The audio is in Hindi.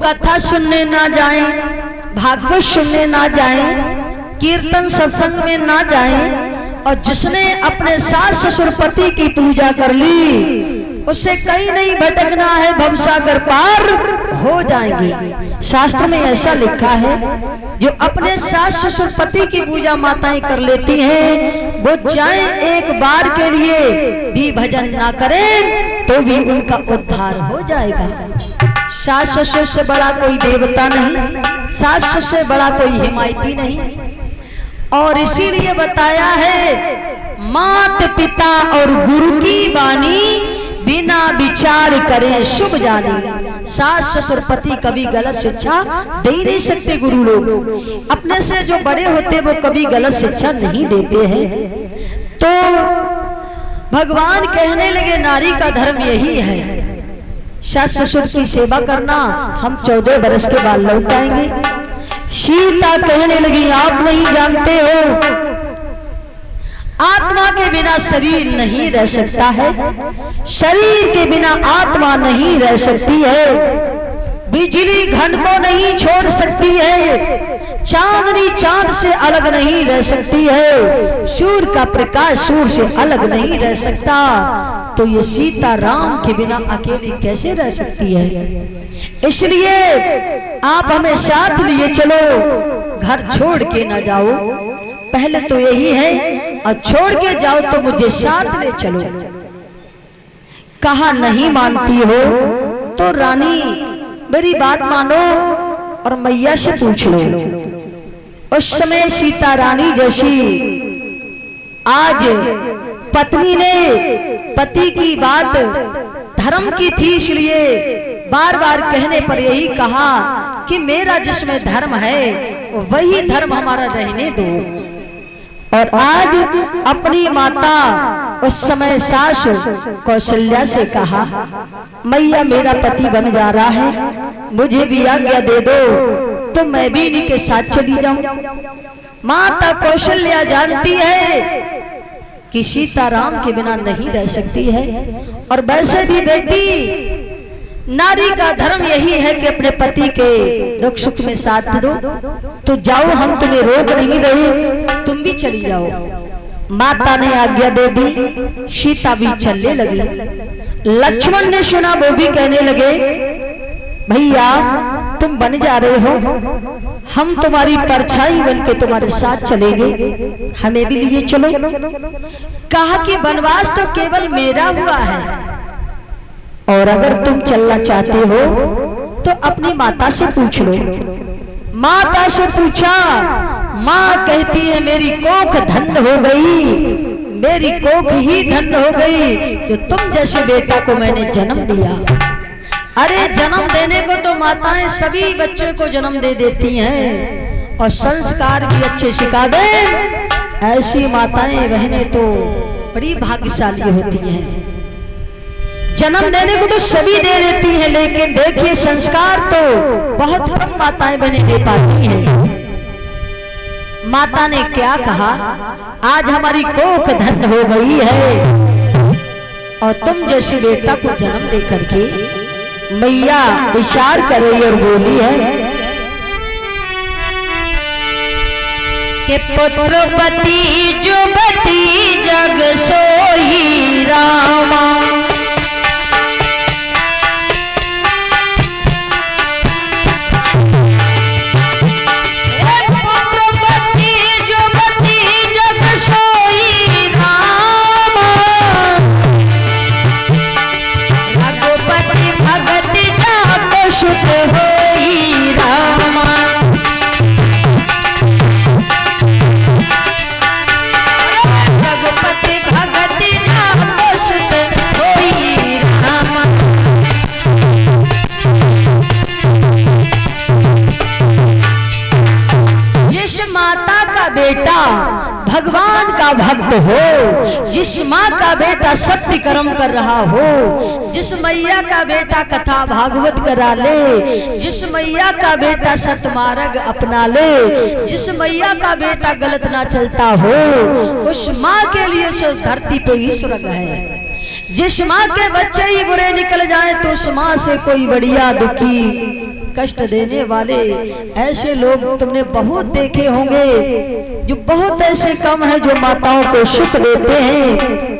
कथा सुनने ना जाएं, भागवत सुनने ना जाएं, कीर्तन सत्संग में ना जाएं, और जिसने अपने सास ससुर पति की पूजा कर ली उसे कहीं नहीं भटकना है, भवसागर पार हो जाएंगे। शास्त्र में ऐसा लिखा है, जो अपने सास ससुर पति की पूजा माताएं कर लेती हैं वो चाहे एक बार के लिए भी भजन ना करें तो भी उनका उद्धार हो जाएगा। सास ससुर से बड़ा कोई देवता नहीं, सास ससुर से बड़ा कोई हिमायती नहीं। और इसीलिए बताया है, मात पिता और गुरु की बानी बिना विचार करे शुभ जानी। सास ससुर पति कभी गलत शिक्षा दे ही नहीं सकते। गुरु लोग अपने से जो बड़े होते वो कभी गलत शिक्षा नहीं देते हैं। तो भगवान कहने लगे नारी का धर्म यही है, सास ससुर की सेवा करना। हम 14 वर्ष के बाद लौट आएंगे। सीता कहने लगी आप नहीं जानते हो, आत्मा के बिना शरीर नहीं रह सकता है, शरीर के बिना आत्मा नहीं रह सकती है, बिजली घन को नहीं छोड़ सकती है, चांदनी चांद से अलग नहीं रह सकती है, सूर्य का प्रकाश सूर्य से अलग नहीं रह सकता। तो ये सीता राम के बिना अकेली कैसे रह सकती है? इसलिए आप हमें साथ लिए चलो, घर छोड़ के ना जाओ। पहले तो यही है, और छोड़ के जाओ तो मुझे साथ ले चलो। कहा नहीं मानती हो तो रानी मेरी बात मानो और मैया से पूछ लो। उस समय सीता रानी जैसी आज पत्नी ने पति की बात धर्म की थी, इसलिए बार बार कहने पर यही कहा कि मेरा जिसमें धर्म है वही धर्म हमारा रहने दो। और आज अपनी माता उस समय सास कौशल्या से कहा, मैया मेरा पति बन जा रहा है, मुझे भी आज्ञा दे दो तो मैं भी इन्हीं के साथ चली जाऊं। माता कौशल्या जानती है कि सीता राम के बिना नहीं रह सकती है। और वैसे भी बेटी, नारी का धर्म यही है कि अपने पति के दुख सुख में साथ दो। तो जाओ, हम तुम्हें रोक नहीं रहे, तुम भी चली जाओ। माता ने आज्ञा दे दी, सीता भी चलने लगी। लक्ष्मण ने सुना, वो भी कहने लगे भैया तुम बन जा रहे हो, हम तुम्हारी परछाई बन के तुम्हारे साथ चलेंगे, हमें भी लिए चलो। कहा कि वनवास तो केवल मेरा हुआ है, और अगर तुम चलना चाहते हो तो अपनी माता से पूछ लो। माता से पूछा, माँ कहती है मेरी कोख धन्य हो गई, मेरी कोख ही धन्य हो गई कि तुम जैसे बेटा को मैंने जन्म दिया। अरे जन्म देने को तो माताएं सभी बच्चों को जन्म दे देती हैं और संस्कार भी अच्छे सिखा दे, ऐसी माताएं बहनें तो बड़ी भाग्यशाली होती हैं। जन्म देने को तो सभी दे देती हैं, लेकिन देखिए संस्कार तो बहुत कम माताएं बने दे पाती हैं। माता ने क्या कहा, आज हमारी कोख धन्य हो गई है और तुम जैसे बेटा को जन्म दे करके। मैया विचार करे और बोली है कि पुत्रपति जुबती जग सोई रामा, बेटा भगवान का भक्त हो, जिस माँ का बेटा सत्य कर्म कर रहा हो, जिस मैया का बेटा कथा भागवत करा ले, जिस मैया का बेटा सतमार्ग अपना ले, जिस मैया का बेटा गलत ना चलता हो, उस माँ के लिए उस धरती पे ही स्वर्ग है। जिस माँ के बच्चे ही बुरे निकल जाए तो उस माँ से कोई बढ़िया दुखी कष्ट देने वाले ऐसे लोग तुमने बहुत देखे होंगे, जो बहुत ऐसे कम है जो माताओं को सुख देते हैं।